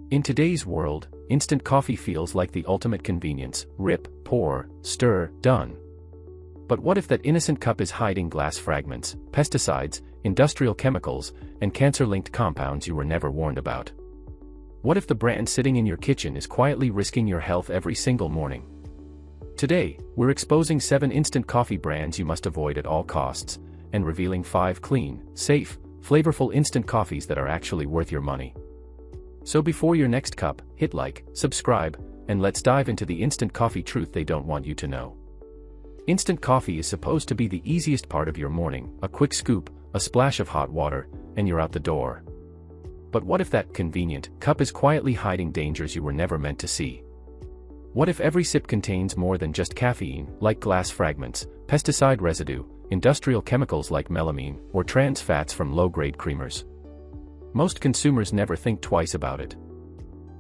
In today's world, instant coffee feels like the ultimate convenience: rip, pour, stir, done. But what if that innocent cup is hiding glass fragments, pesticides, industrial chemicals, and cancer-linked compounds you were never warned about? What if the brand sitting in your kitchen is quietly risking your health every single morning? Today, we're exposing 7 instant coffee brands you must avoid at all costs, and revealing 5 clean, safe, flavorful instant coffees that are actually worth your money. So before your next cup, hit like, subscribe, and let's dive into the instant coffee truth they don't want you to know. Instant coffee is supposed to be the easiest part of your morning: a quick scoop, a splash of hot water, and you're out the door. But what if that convenient cup is quietly hiding dangers you were never meant to see? What if every sip contains more than just caffeine, like glass fragments, pesticide residue, industrial chemicals like melamine, or trans fats from low-grade creamers? Most consumers never think twice about it.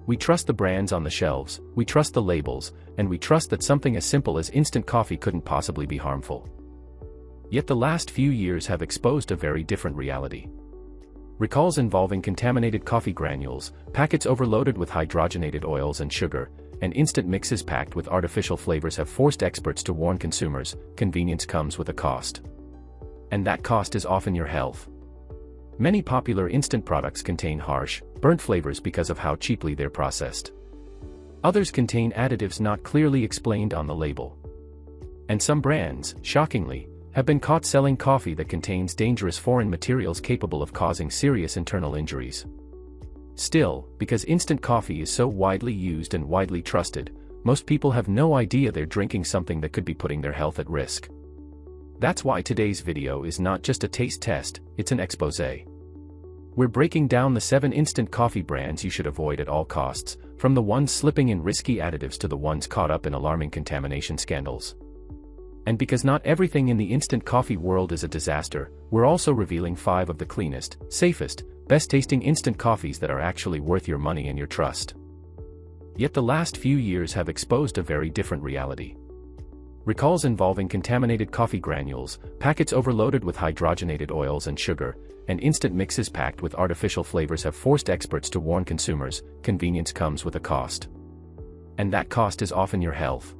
We trust the brands on the shelves, we trust the labels, and we trust that something as simple as instant coffee couldn't possibly be harmful. Yet the last few years have exposed a very different reality. Recalls involving contaminated coffee granules, packets overloaded with hydrogenated oils and sugar, and instant mixes packed with artificial flavors have forced experts to warn consumers: convenience comes with a cost. And that cost is often your health. Many popular instant products contain harsh, burnt flavors because of how cheaply they're processed. Others contain additives not clearly explained on the label. And some brands, shockingly, have been caught selling coffee that contains dangerous foreign materials capable of causing serious internal injuries. Still, because instant coffee is so widely used and widely trusted, most people have no idea they're drinking something that could be putting their health at risk. That's why today's video is not just a taste test, it's an exposé. We're breaking down the 7 instant coffee brands you should avoid at all costs, from the ones slipping in risky additives to the ones caught up in alarming contamination scandals. And because not everything in the instant coffee world is a disaster, we're also revealing 5 of the cleanest, safest, best-tasting instant coffees that are actually worth your money and your trust. Yet the last few years have exposed a very different reality. Recalls involving contaminated coffee granules, packets overloaded with hydrogenated oils and sugar, and instant mixes packed with artificial flavors have forced experts to warn consumers: convenience comes with a cost. And that cost is often your health.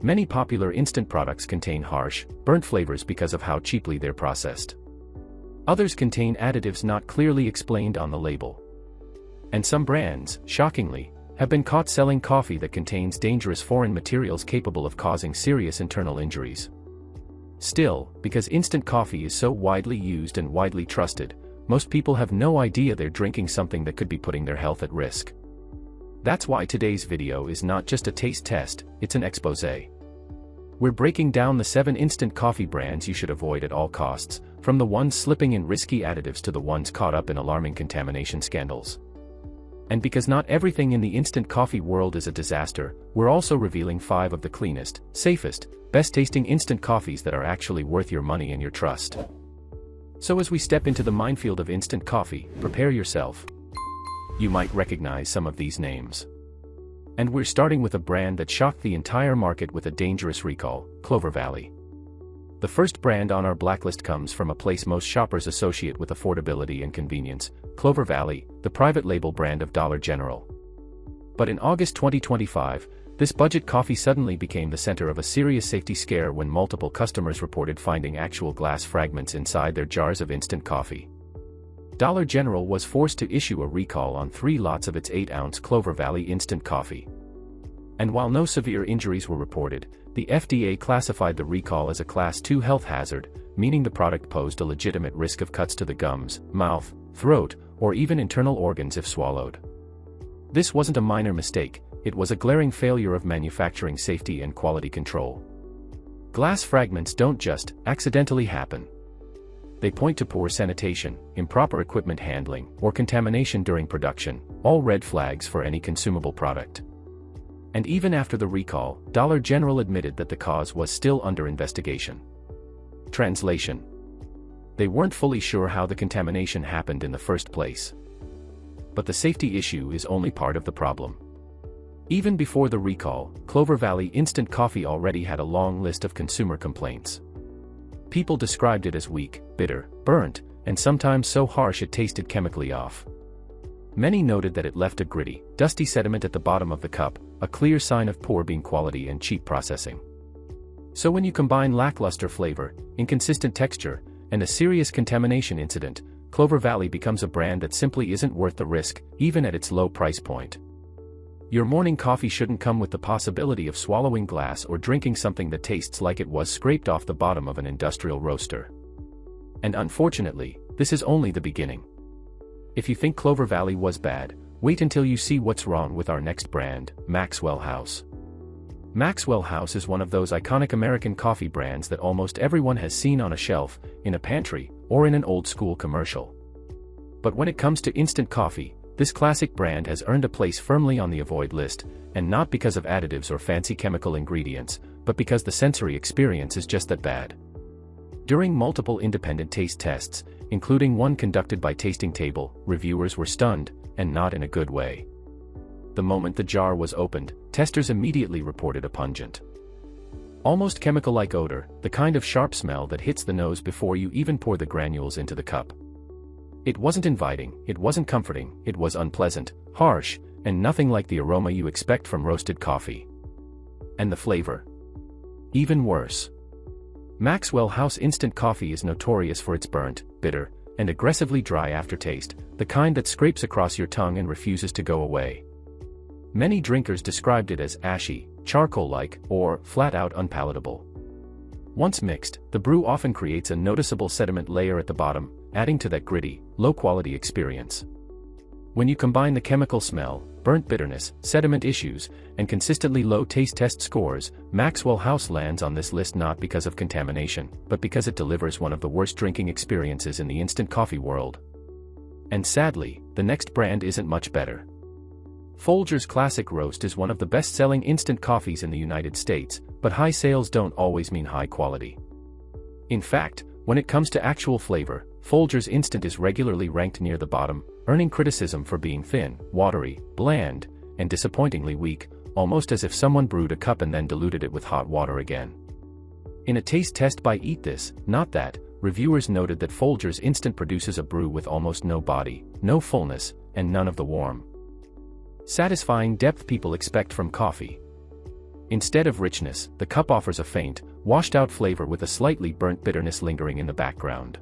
Many popular instant products contain harsh, burnt flavors because of how cheaply they're processed. Others contain additives not clearly explained on the label. And some brands, shockingly, have been caught selling coffee that contains dangerous foreign materials capable of causing serious internal injuries. Still, because instant coffee is so widely used and widely trusted, most people have no idea they're drinking something that could be putting their health at risk. That's why today's video is not just a taste test, it's an exposé. We're breaking down the 7 instant coffee brands you should avoid at all costs, from the ones slipping in risky additives to the ones caught up in alarming contamination scandals. And because not everything in the instant coffee world is a disaster, we're also revealing 5 of the cleanest, safest, best-tasting instant coffees that are actually worth your money and your trust. So as we step into the minefield of instant coffee, prepare yourself. You might recognize some of these names. And we're starting with a brand that shocked the entire market with a dangerous recall: Clover Valley. The first brand on our blacklist comes from a place most shoppers associate with affordability and convenience: Clover Valley, the private label brand of Dollar General. But in August 2025, this budget coffee suddenly became the center of a serious safety scare when multiple customers reported finding actual glass fragments inside their jars of instant coffee. Dollar General was forced to issue a recall on 3 lots of its 8-ounce Clover Valley instant coffee. And while no severe injuries were reported, the FDA classified the recall as a Class 2 health hazard, meaning the product posed a legitimate risk of cuts to the gums, mouth, throat, or even internal organs if swallowed. This wasn't a minor mistake, it was a glaring failure of manufacturing safety and quality control. Glass fragments don't just accidentally happen. They point to poor sanitation, improper equipment handling, or contamination during production, all red flags for any consumable product. And even after the recall, Dollar General admitted that the cause was still under investigation. Translation: they weren't fully sure how the contamination happened in the first place. But the safety issue is only part of the problem. Even before the recall, Clover Valley instant coffee already had a long list of consumer complaints. People described it as weak, bitter, burnt, and sometimes so harsh it tasted chemically off. Many noted that it left a gritty, dusty sediment at the bottom of the cup, a clear sign of poor bean quality and cheap processing. So when you combine lackluster flavor, inconsistent texture, and a serious contamination incident, Clover Valley becomes a brand that simply isn't worth the risk, even at its low price point. Your morning coffee shouldn't come with the possibility of swallowing glass or drinking something that tastes like it was scraped off the bottom of an industrial roaster. And unfortunately, this is only the beginning. If you think Clover Valley was bad, wait until you see what's wrong with our next brand, Maxwell House. Maxwell House is one of those iconic American coffee brands that almost everyone has seen on a shelf, in a pantry, or in an old-school commercial. But when it comes to instant coffee, this classic brand has earned a place firmly on the avoid list, and not because of additives or fancy chemical ingredients, but because the sensory experience is just that bad. During multiple independent taste tests, including one conducted by Tasting Table, reviewers were stunned, and not in a good way. The moment the jar was opened, testers immediately reported a pungent, almost chemical-like odor, the kind of sharp smell that hits the nose before you even pour the granules into the cup. It wasn't inviting, it wasn't comforting, it was unpleasant, harsh, and nothing like the aroma you expect from roasted coffee. And the flavor? Even worse. Maxwell House instant coffee is notorious for its burnt, bitter, and aggressively dry aftertaste, the kind that scrapes across your tongue and refuses to go away. Many drinkers described it as ashy, charcoal-like, or flat-out unpalatable. Once mixed, the brew often creates a noticeable sediment layer at the bottom, adding to that gritty, low-quality experience. When you combine the chemical smell, burnt bitterness, sediment issues, and consistently low taste test scores, Maxwell House lands on this list not because of contamination, but because it delivers one of the worst drinking experiences in the instant coffee world. And sadly, the next brand isn't much better. Folgers Classic Roast is one of the best-selling instant coffees in the United States, but high sales don't always mean high quality. In fact, when it comes to actual flavor, Folgers Instant is regularly ranked near the bottom, earning criticism for being thin, watery, bland, and disappointingly weak, almost as if someone brewed a cup and then diluted it with hot water again. In a taste test by Eat This, Not That, reviewers noted that Folgers Instant produces a brew with almost no body, no fullness, and none of the warm, satisfying depth people expect from coffee. Instead of richness, the cup offers a faint, washed-out flavor with a slightly burnt bitterness lingering in the background.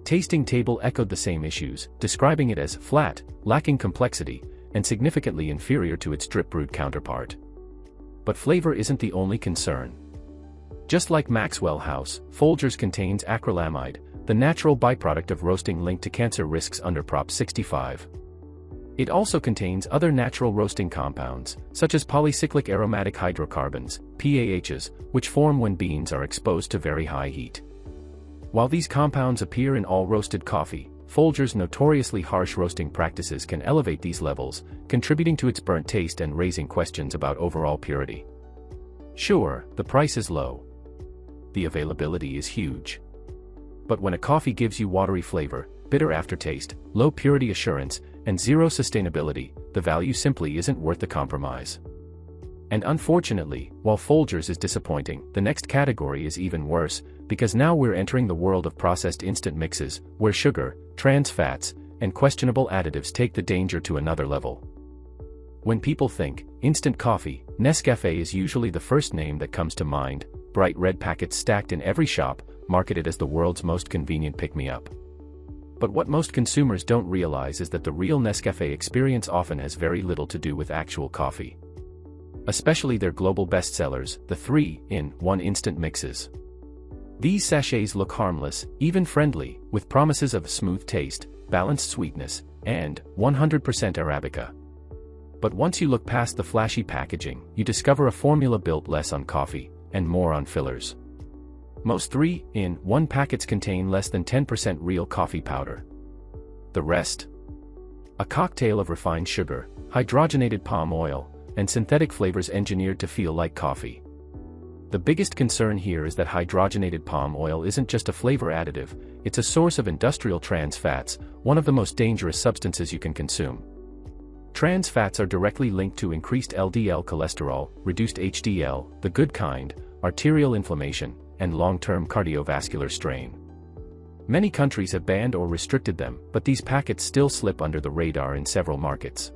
Tasting Table echoed the same issues, describing it as flat, lacking complexity, and significantly inferior to its drip-brewed counterpart. But flavor isn't the only concern. Just like Maxwell House, Folgers contains acrylamide, the natural byproduct of roasting linked to cancer risks under Prop 65. It also contains other natural roasting compounds, such as polycyclic aromatic hydrocarbons, PAHs, which form when beans are exposed to very high heat. While these compounds appear in all roasted coffee, Folgers' notoriously harsh roasting practices can elevate these levels, contributing to its burnt taste and raising questions about overall purity. Sure, the price is low. The availability is huge. But when a coffee gives you watery flavor, bitter aftertaste, low purity assurance, and zero sustainability, the value simply isn't worth the compromise. And unfortunately, while Folgers is disappointing, the next category is even worse, because now we're entering the world of processed instant mixes, where sugar, trans fats, and questionable additives take the danger to another level. When people think instant coffee, Nescafé is usually the first name that comes to mind, bright red packets stacked in every shop, marketed as the world's most convenient pick-me-up. But what most consumers don't realize is that the real Nescafé experience often has very little to do with actual coffee. Especially their global bestsellers, the 3-in-1 instant mixes. These sachets look harmless, even friendly, with promises of smooth taste, balanced sweetness, and 100% Arabica. But once you look past the flashy packaging, you discover a formula built less on coffee, and more on fillers. Most 3-in-1 packets contain less than 10% real coffee powder. The rest? A cocktail of refined sugar, hydrogenated palm oil, and synthetic flavors engineered to feel like coffee. The biggest concern here is that hydrogenated palm oil isn't just a flavor additive, it's a source of industrial trans fats, one of the most dangerous substances you can consume. Trans fats are directly linked to increased LDL cholesterol, reduced HDL, the good kind, arterial inflammation, and long-term cardiovascular strain. Many countries have banned or restricted them, but these packets still slip under the radar in several markets.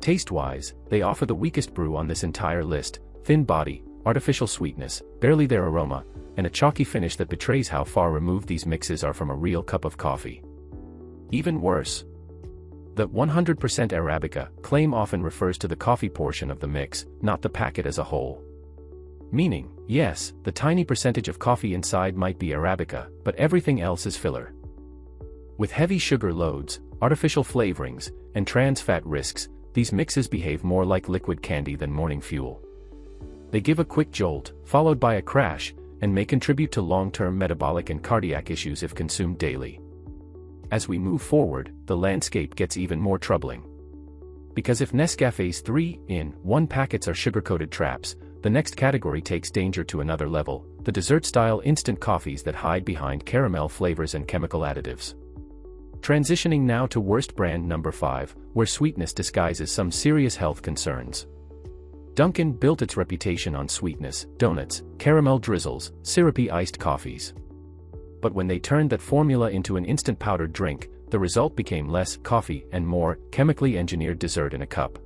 Taste-wise, they offer the weakest brew on this entire list: thin body, artificial sweetness, barely their aroma, and a chalky finish that betrays how far removed these mixes are from a real cup of coffee. Even worse, the 100% Arabica claim often refers to the coffee portion of the mix, not the packet as a whole. Meaning, yes, the tiny percentage of coffee inside might be Arabica, but everything else is filler. With heavy sugar loads, artificial flavorings, and trans fat risks, these mixes behave more like liquid candy than morning fuel. They give a quick jolt, followed by a crash, and may contribute to long-term metabolic and cardiac issues if consumed daily. As we move forward, the landscape gets even more troubling. Because if Nescafe's 3-in-1 packets are sugar-coated traps, the next category takes danger to another level: the dessert-style instant coffees that hide behind caramel flavors and chemical additives. Transitioning now to worst brand number 5, where sweetness disguises some serious health concerns. Dunkin' built its reputation on sweetness, donuts, caramel drizzles, syrupy iced coffees. But when they turned that formula into an instant powdered drink, the result became less coffee and more chemically engineered dessert in a cup.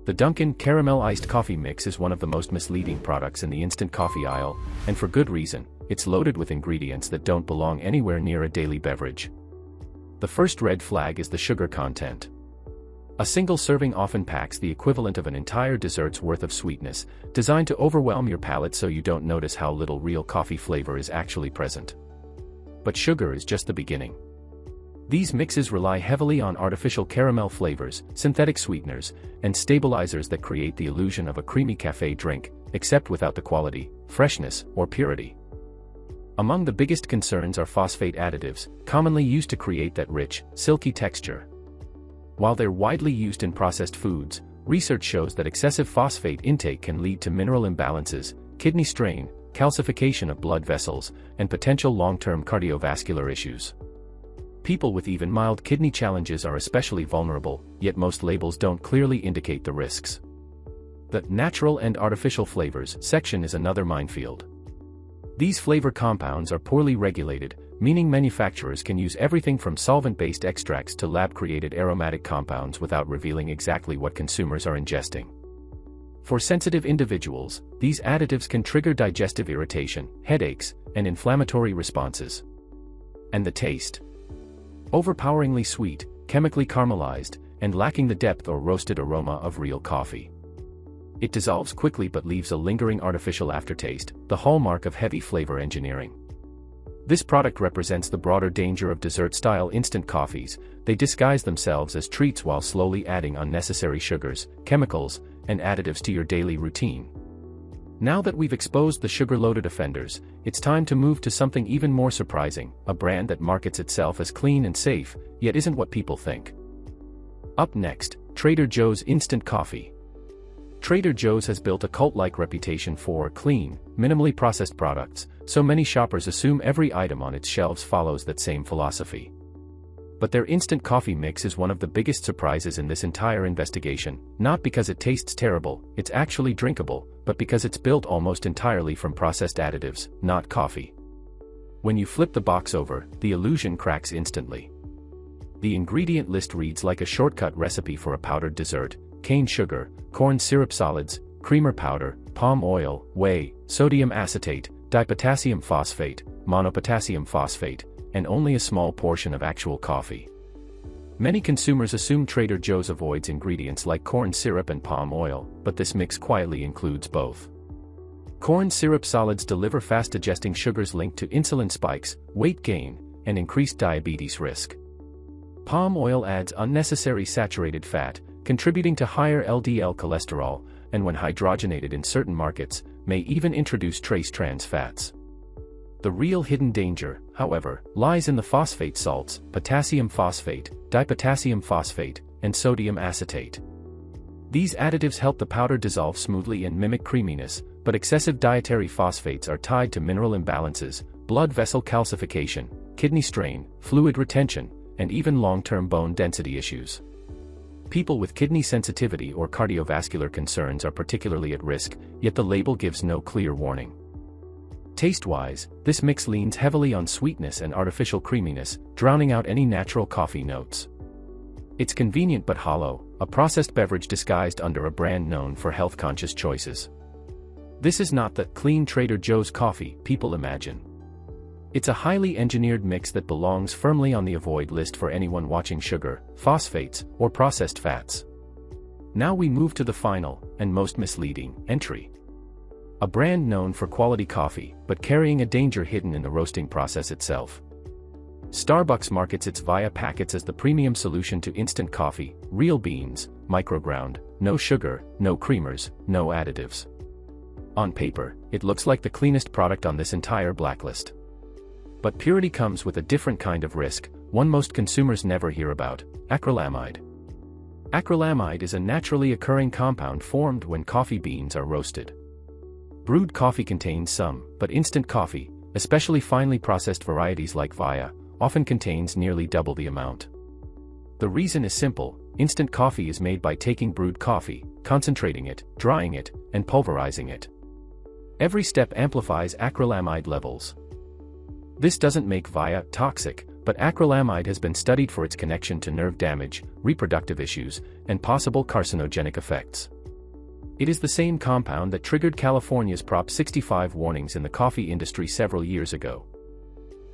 The Dunkin' Caramel Iced Coffee Mix is one of the most misleading products in the instant coffee aisle, and for good reason. It's loaded with ingredients that don't belong anywhere near a daily beverage. The first red flag is the sugar content. A single serving often packs the equivalent of an entire dessert's worth of sweetness, designed to overwhelm your palate so you don't notice how little real coffee flavor is actually present. But sugar is just the beginning. These mixes rely heavily on artificial caramel flavors, synthetic sweeteners, and stabilizers that create the illusion of a creamy cafe drink, except without the quality, freshness, or purity. Among the biggest concerns are phosphate additives, commonly used to create that rich, silky texture. While they're widely used in processed foods, research shows that excessive phosphate intake can lead to mineral imbalances, kidney strain, calcification of blood vessels, and potential long-term cardiovascular issues. People with even mild kidney challenges are especially vulnerable, yet most labels don't clearly indicate the risks. The natural and artificial flavors section is another minefield. These flavor compounds are poorly regulated, meaning manufacturers can use everything from solvent-based extracts to lab-created aromatic compounds without revealing exactly what consumers are ingesting. For sensitive individuals, these additives can trigger digestive irritation, headaches, and inflammatory responses. And the taste? Overpoweringly sweet, chemically caramelized, and lacking the depth or roasted aroma of real coffee. It dissolves quickly but leaves a lingering artificial aftertaste, the hallmark of heavy flavor engineering. This product represents the broader danger of dessert-style instant coffees. They disguise themselves as treats while slowly adding unnecessary sugars, chemicals, and additives to your daily routine. Now that we've exposed the sugar-loaded offenders, it's time to move to something even more surprising: a brand that markets itself as clean and safe, yet isn't what people think. Up next, Trader Joe's Instant Coffee. Trader Joe's has built a cult-like reputation for clean, minimally processed products, so many shoppers assume every item on its shelves follows that same philosophy. But their instant coffee mix is one of the biggest surprises in this entire investigation, not because it tastes terrible, it's actually drinkable, but because it's built almost entirely from processed additives, not coffee. When you flip the box over, the illusion cracks instantly. The ingredient list reads like a shortcut recipe for a powdered dessert: cane sugar, corn syrup solids, creamer powder, palm oil, whey, sodium acetate, dipotassium phosphate, monopotassium phosphate, and only a small portion of actual coffee. Many consumers assume Trader Joe's avoids ingredients like corn syrup and palm oil, but this mix quietly includes both. Corn syrup solids deliver fast-digesting sugars linked to insulin spikes, weight gain, and increased diabetes risk. Palm oil adds unnecessary saturated fat, contributing to higher LDL cholesterol, and when hydrogenated in certain markets, may even introduce trace trans fats. The real hidden danger, however, lies in the phosphate salts: potassium phosphate, dipotassium phosphate, and sodium acetate. These additives help the powder dissolve smoothly and mimic creaminess, but excessive dietary phosphates are tied to mineral imbalances, blood vessel calcification, kidney strain, fluid retention, and even long-term bone density issues. People with kidney sensitivity or cardiovascular concerns are particularly at risk, yet the label gives no clear warning. Taste-wise, this mix leans heavily on sweetness and artificial creaminess, drowning out any natural coffee notes. It's convenient but hollow, a processed beverage disguised under a brand known for health-conscious choices. This is not the clean Trader Joe's coffee people imagine. It's a highly engineered mix that belongs firmly on the avoid list for anyone watching sugar, phosphates, or processed fats. Now we move to the final, and most misleading, entry. A brand known for quality coffee, but carrying a danger hidden in the roasting process itself. Starbucks markets its Via packets as the premium solution to instant coffee: real beans, microground, no sugar, no creamers, no additives. On paper, it looks like the cleanest product on this entire blacklist. But purity comes with a different kind of risk, one most consumers never hear about: acrylamide. Acrylamide is a naturally occurring compound formed when coffee beans are roasted. Brewed coffee contains some, but instant coffee, especially finely processed varieties like Via, often contains nearly double the amount. The reason is simple: instant coffee is made by taking brewed coffee, concentrating it, drying it, and pulverizing it. Every step amplifies acrylamide levels. This doesn't make Via toxic, but acrylamide has been studied for its connection to nerve damage, reproductive issues, and possible carcinogenic effects. It is the same compound that triggered California's Prop 65 warnings in the coffee industry several years ago.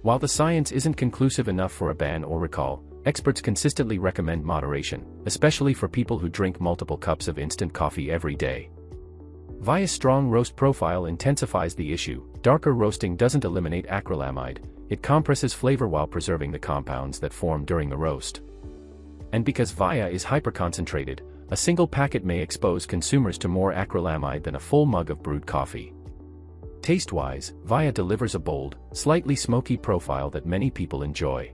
While the science isn't conclusive enough for a ban or recall, experts consistently recommend moderation, especially for people who drink multiple cups of instant coffee every day. Via's strong roast profile intensifies the issue. Darker roasting doesn't eliminate acrylamide, it compresses flavor while preserving the compounds that form during the roast. And because Via is hyperconcentrated, a single packet may expose consumers to more acrylamide than a full mug of brewed coffee. Taste-wise, Via delivers a bold, slightly smoky profile that many people enjoy.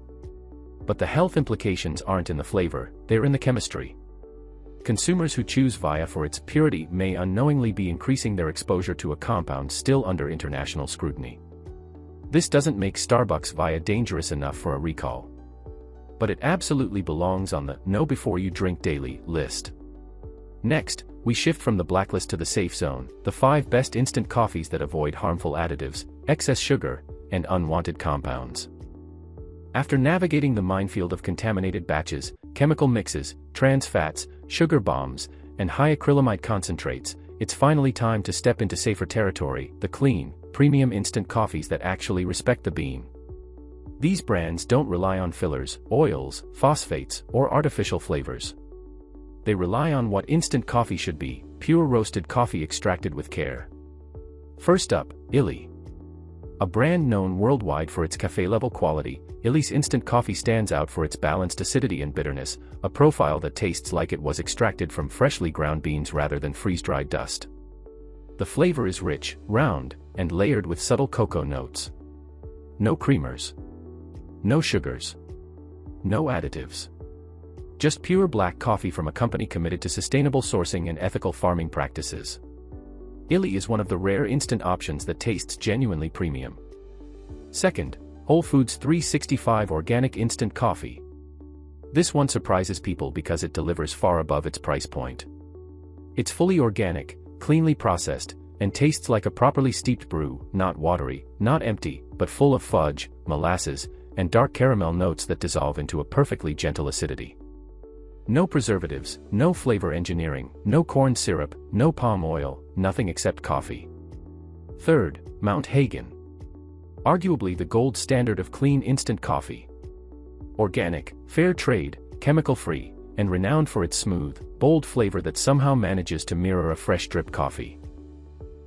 But the health implications aren't in the flavor, they're in the chemistry. Consumers who choose Via for its purity may unknowingly be increasing their exposure to a compound still under international scrutiny. This doesn't make Starbucks Via dangerous enough for a recall. But it absolutely belongs on the "know before you drink daily" list. Next, we shift from the blacklist to the safe zone, the 5 best instant coffees that avoid harmful additives, excess sugar, and unwanted compounds. After navigating the minefield of contaminated batches, chemical mixes, trans fats, sugar bombs, and high acrylamide concentrates, it's finally time to step into safer territory: the clean, premium instant coffees that actually respect the bean. These brands don't rely on fillers, oils, phosphates, or artificial flavors. They rely on what instant coffee should be: pure roasted coffee extracted with care. First up, Illy. A brand known worldwide for its cafe-level quality, Illy's instant coffee stands out for its balanced acidity and bitterness, a profile that tastes like it was extracted from freshly ground beans rather than freeze-dried dust. The flavor is rich, round, and layered with subtle cocoa notes. No creamers. No sugars. No additives. Just pure black coffee from a company committed to sustainable sourcing and ethical farming practices. Illy is one of the rare instant options that tastes genuinely premium. Second, Whole Foods 365 Organic Instant Coffee. This one surprises people because it delivers far above its price point. It's fully organic, cleanly processed, and tastes like a properly steeped brew, not watery, not empty, but full of fudge, molasses, and dark caramel notes that dissolve into a perfectly gentle acidity. No preservatives, no flavor engineering, no corn syrup, no palm oil, nothing except coffee. Third, Mount Hagen. Arguably the gold standard of clean instant coffee. Organic, fair trade, chemical-free, and renowned for its smooth, bold flavor that somehow manages to mirror a fresh drip coffee.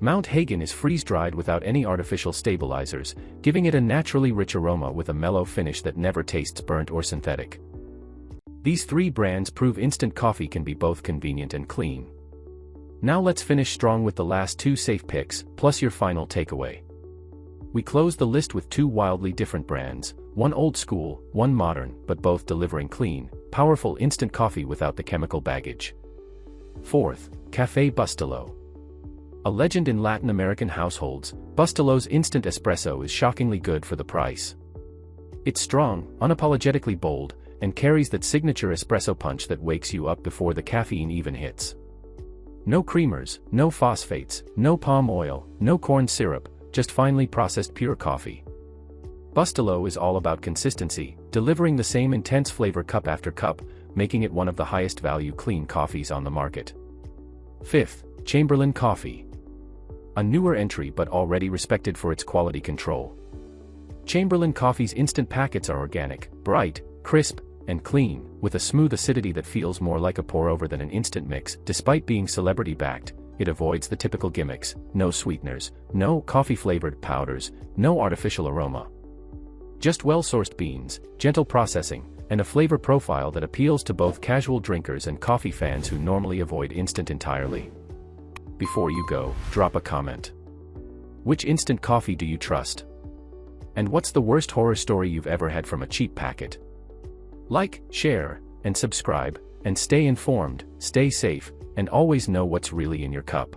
Mount Hagen is freeze-dried without any artificial stabilizers, giving it a naturally rich aroma with a mellow finish that never tastes burnt or synthetic. These 3 brands prove instant coffee can be both convenient and clean. Now let's finish strong with the last 2 safe picks, plus your final takeaway. We close the list with 2 wildly different brands, one old school, one modern, but both delivering clean, powerful instant coffee without the chemical baggage. Fourth, Café Bustelo. A legend in Latin American households, Bustelo's instant espresso is shockingly good for the price. It's strong, unapologetically bold, and carries that signature espresso punch that wakes you up before the caffeine even hits. No creamers, no phosphates, no palm oil, no corn syrup, just finely processed pure coffee. Bustelo is all about consistency, delivering the same intense flavor cup after cup, making it one of the highest value clean coffees on the market. 5th, Chamberlain Coffee. A newer entry but already respected for its quality control. Chamberlain Coffee's instant packets are organic, bright, crisp, and clean, with a smooth acidity that feels more like a pour-over than an instant mix. Despite being celebrity-backed, it avoids the typical gimmicks: no sweeteners, no coffee-flavored powders, no artificial aroma. Just well-sourced beans, gentle processing, and a flavor profile that appeals to both casual drinkers and coffee fans who normally avoid instant entirely. Before you go, drop a comment. Which instant coffee do you trust? And what's the worst horror story you've ever had from a cheap packet? Like, share, and subscribe, and stay informed, stay safe, and always know what's really in your cup.